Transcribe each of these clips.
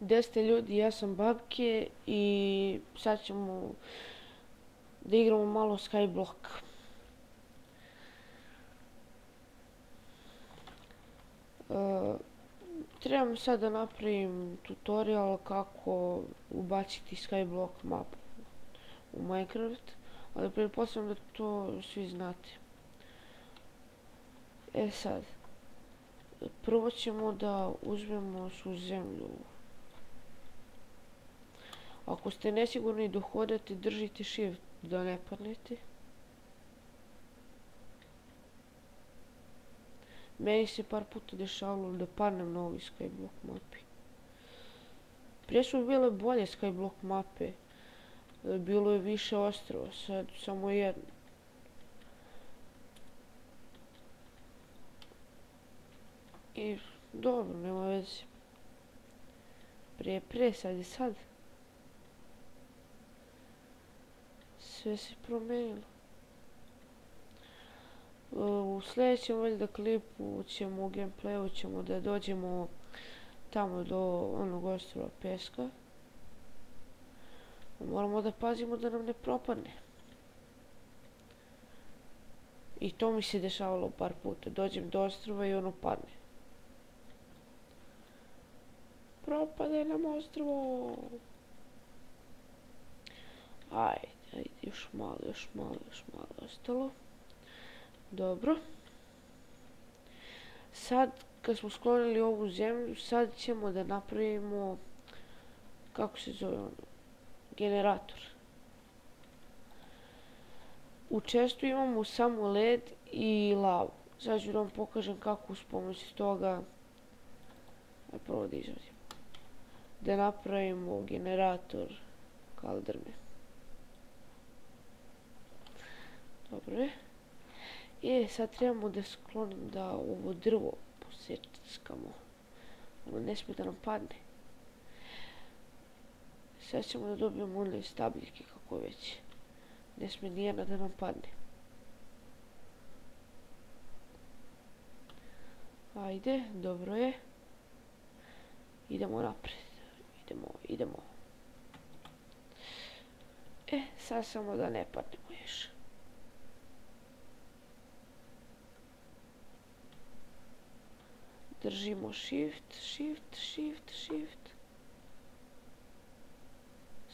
Gdje ste ljudi, ja sam Babke i sad ćemo da igramo malo Skyblock. Trebam sad da napravim tutorial kako ubaciti Skyblock mapu u Minecraft, ali pretpostavljam da to svi znate. Sad, prvo ćemo da uzmemo svu zemlju. Ako ste nesigurni dok hodate, držite shift da ne padnete. Meni se par puta dešavalo da padnem na ovi Skyblock mapi. Prije su bile bolje Skyblock mape. Bilo je više ostrava, sad samo jedno. I dobro, nema veze. Prije, sad je sad. Sve se promenilo. U sljedećem valjda klipu u gameplayu ćemo da dođemo tamo do onog ostrva peska. Moramo da pazimo da nam ne propadne. I to mi se dešavalo par puta. Dođem do ostrva i ono padne. Propade nam ostrvo. Ajde, još malo ostalo. Dobro. Sad, kad smo sklonili ovu zemlju, sad ćemo da napravimo, kako se zove ono, generator. U chestu imamo samo led i lavu. Sad ću da vam pokažem kako uz pomoć toga, prvo da izvadim, da napravimo generator kaldrme. Dobro je. Sad trebamo da sklonim da ovo drvo poseckamo. Ono ne smije da nam padne. Sad ćemo da dobijemo one stabljike kako već. Ne smije nijedna da nam padne. Ajde, dobro je. Idemo naprijed. Idemo. Sad samo da ne padnemo još. Držimo shift.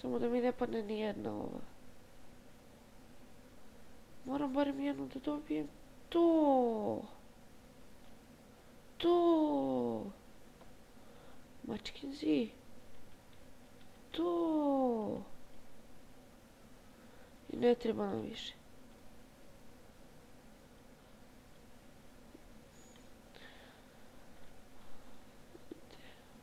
Samo da mi ne padne ni jedna ova. Moram barem jednu da dobijem. To. Mačkin zi. To. I ne treba nam više.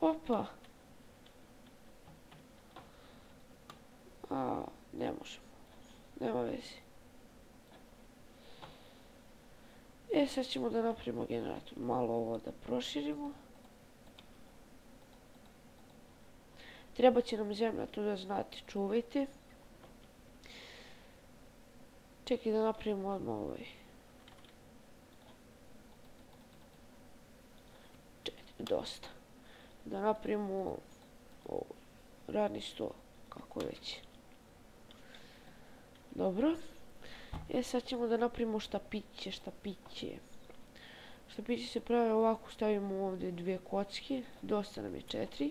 Opa. Ne možemo. Nema veze. Sad ćemo da napravimo generator. Malo ovo da proširimo. Treba će nam zemlja, to da znate, čuvajte. Čekaj da napravimo odmah ovaj. 4, dosta. Da napravimo radni sto, kako već. Dobro. Sad ćemo da napravimo štapiće. Štapiće se prave ovako, stavimo ovdje 2 kocke, dosta nam je 4.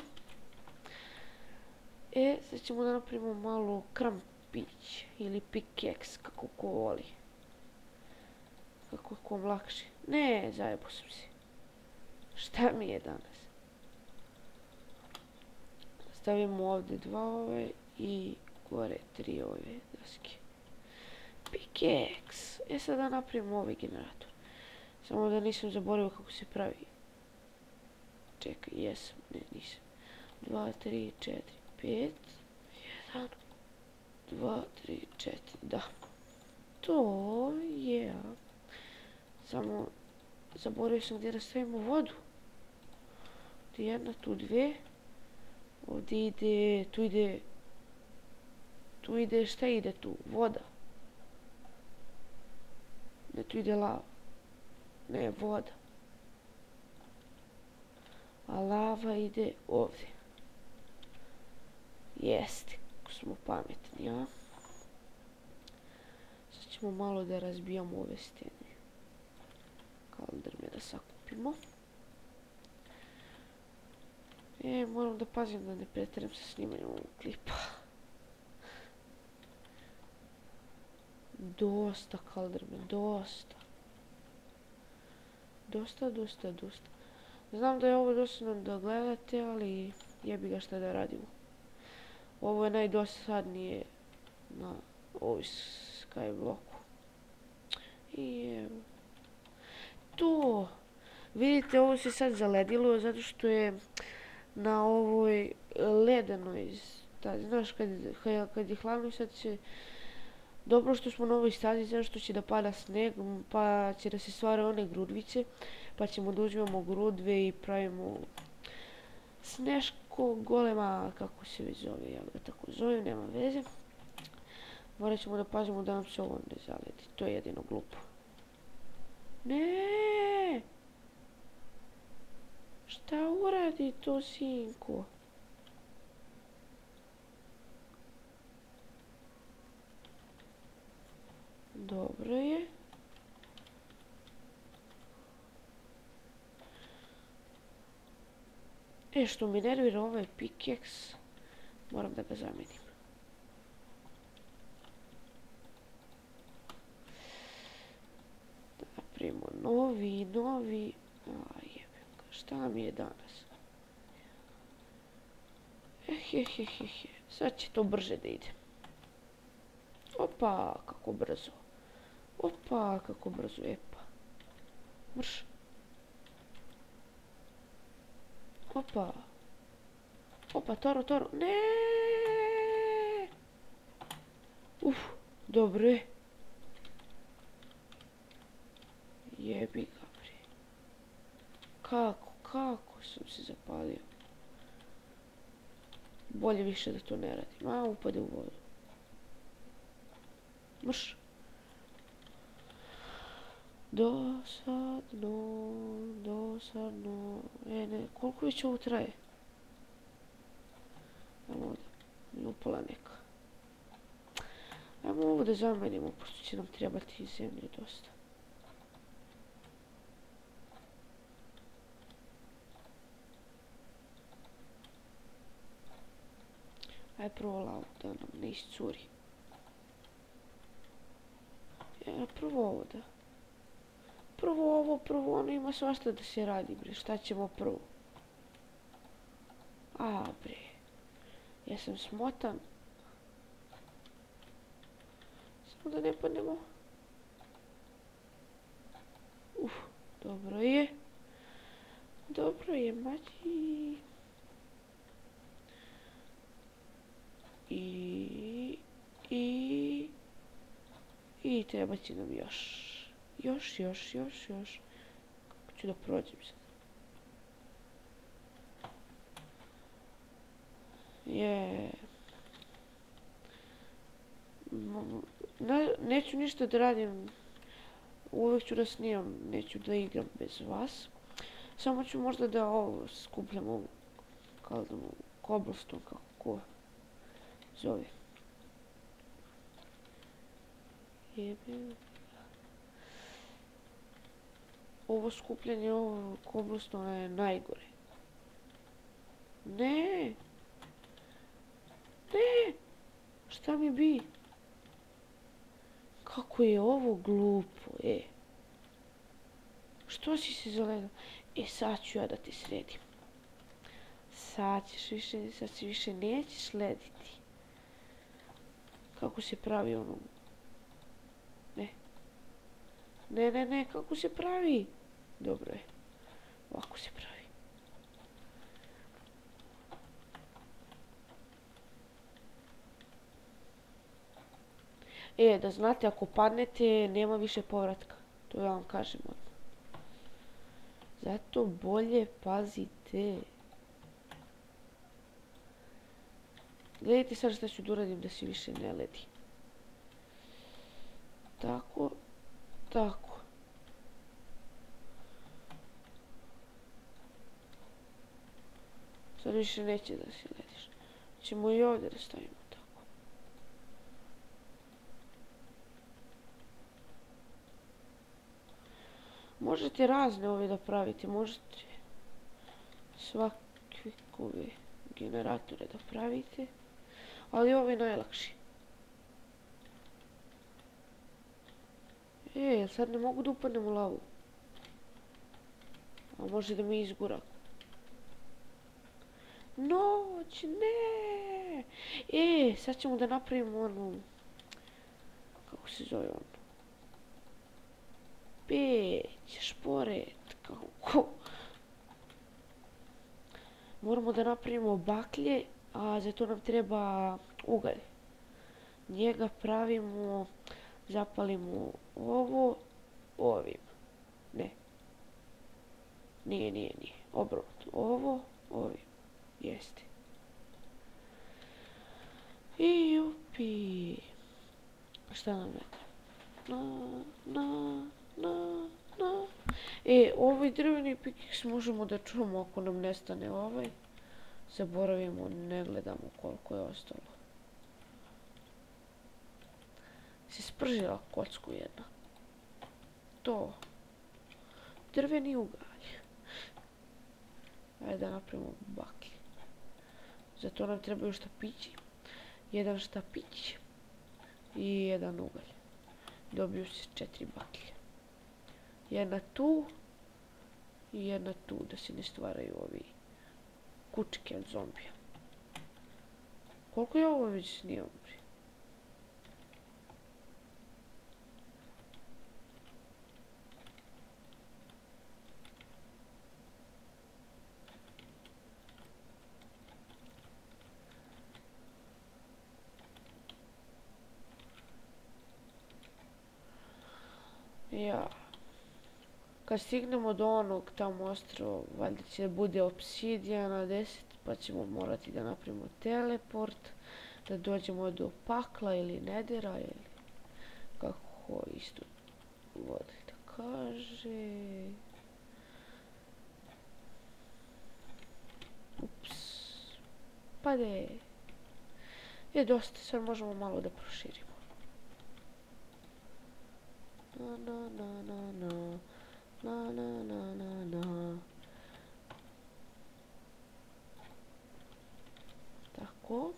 Sad ćemo da napravimo malo krampić ili pickaxe, kako ko voli. Kako kom lakše. Ne, zajebo sam se. Šta mi je danas? Stavimo ovdje 2 ove i gore 3 ove daske. Pickaxe. Sad da napravimo ovaj generator. Samo da nisam zaboravio kako se pravi. Čekaj, jesam. Ne, nisam. 2, 3, 4, 5. 1, 2, 3, 4. Da. To je. Samo zaboravio sam gdje da stavimo vodu. Tu jedna, tu 2. Ovdje ide, tu ide, šta ide tu? Voda. Ne, tu ide lava. Ne, voda. A lava ide ovdje. Jeste, kako smo pametni, ja. Sad ćemo malo da razbijamo ove stene. Kaldrme da sakupimo. Moram da pazim da ne pretjeram sa snimanjem ovog klipa. Dosta kaldrme, dosta. Dosta. Znam da je ovo dosadno da gledate, ali jebi ga šta da radimo. Ovo je najdosadnije na ovoj skybloku. I evo. To! Vidite, ovo se sad zaledilo zato što je na ovoj ledenoj, znaš kad je hladno sad će, dobro što smo na ovoj stazi, zato što će da pada sneg, pa će da se stvara one grudvice, pa ćemo da uzmemo grudve i pravimo sneško golema, kako se već zove, ja ga tako zovem, nema veze. Morat ćemo da pazimo da nam se ovo ne zaledi, to je jedino glupo. Ne! Šta uradi to, sinko? Dobro je. Što mi nervira ovaj pikeks, moram da ga zamenim. Napravimo novi. Šta mi je danas? Sad će to brže da ide. Opa, kako brzo. Epa. Mrš. Opa, Toro. Ne! Dobro je. Jebi ga, bre. Kako sam se zapalio. Bolje više da to ne radim. Upade u vodu. Mrš. Dosadno. Ne, koliko već ovo traje? Ajmo ovdje. Upala neka. Ajmo ovo da zamenimo, pošto će nam trebati zemlje dosta. Ajde prvo lavu da nam ne iscuri. Prvo ovo da. Prvo ono, ima svašta da se radi, bre. Šta ćemo prvo? Bre. Ja sam smotan. Samo da ne padnemo. Dobro je, maći. I treba će nam još. Kako ću da prođem sad? Neću ništa da radim. Uvijek ću da snimam, neću da igram bez vas. Samo ću možda da ovo skupljam ovu cobblestone, kako ko zove. Ovo skupljanje ovog cobblestona je najgore. Ne! Šta mi bi? Kako je ovo glupo, Što si se zaledao? Sad ću ja da te sredim. Sad se više nećeš slediti. Kako se pravi ono? Ne, kako se pravi? Dobro je. Ovako se pravi. Da znate, ako padnete, nema više povratka. To ja vam kažem odmah. Zato bolje pazite. Gledajte sad šta ću da uradim da se više ne ledi. Tako. Sad više neće da se lediš. ćemo i ovdje da stavimo tako. Možete razne ove da pravite, možete svakakve generatore da pravite, ali ovo je najlakši. Sad ne mogu da upadnem u lavu. A može da mi izgura. Noć, ne! Sad ćemo da napravimo onu... Kako se zove ono? Peć, šporet, kako... Moramo da napravimo baklje, a za to nam treba ugalj. Njega pravimo, zapalimo ovo ovim. Ne. Nije. Obrnuto. Ovo ovim. Jeste. I jupi. Šta nam ne treba? Ovaj drveni pikeks možemo da čuvamo ako nam nestane ovaj. Zaboravimo, ne gledamo koliko je ostalo. Se spržila kocku jedna. To. Drveni ugalj. Ajde da napravimo baklje. Zato nam trebaju štapići. Jedan štapić i jedan ugalj. Dobiju se 4 baklje. Jedna tu i jedna tu, da se ne stvaraju ovi kučke od zombija. Koliko je ovo već snimam? Ja. Kad stignemo do onog tamo ostrva, valjda će bude obsidijana 10, pa ćemo morati da napravimo teleport, da dođemo do pakla ili nedera, ili kako isto vodi da kaže. Ups. Pade. Dosta, sad možemo malo da proširimo. Tako.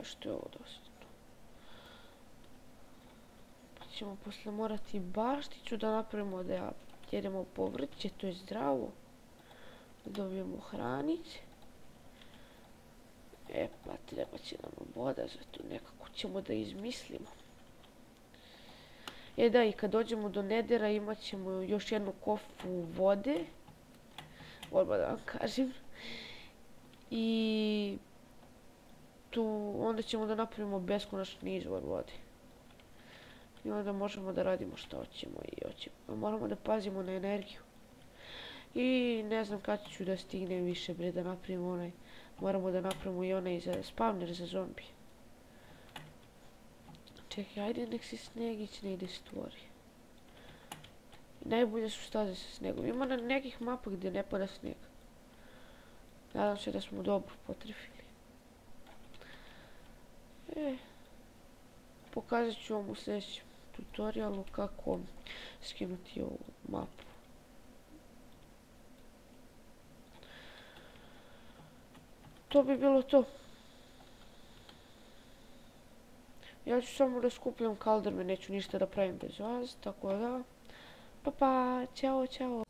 Što je ovo dosta. Pa ćemo posle morati bašticu da napravimo da jedemo povrće, to je zdravo. Da dobijemo hranice. Pa treba će nam voda, zato nekako ćemo da izmislimo. Da, i kad dođemo do nedera imat ćemo još jednu kofu vode. Odmah da vam kažem. I tu onda ćemo da napravimo beskonačni izvor vode. I onda možemo da radimo što hoćemo i hoćemo. Moramo da pazimo na energiju. I ne znam kada ću da stignem više bre da napravimo onaj. Moramo da napravimo i onaj spawner za zombije. Čekaj, ajde nek se Snegić ne ide stvori. Najbolje su staze sa snegom. Ima na nekih mapa gdje ne pada sneg. Nadam se da smo dobro potrefili. Pokazat ću vam u sljedećem tutorialu kako skinuti ovu mapu. To bi bilo to. Ja ću samo da skupljam kaldrme, neću ništa da pravim bez vas, tako da. Pa, ćao.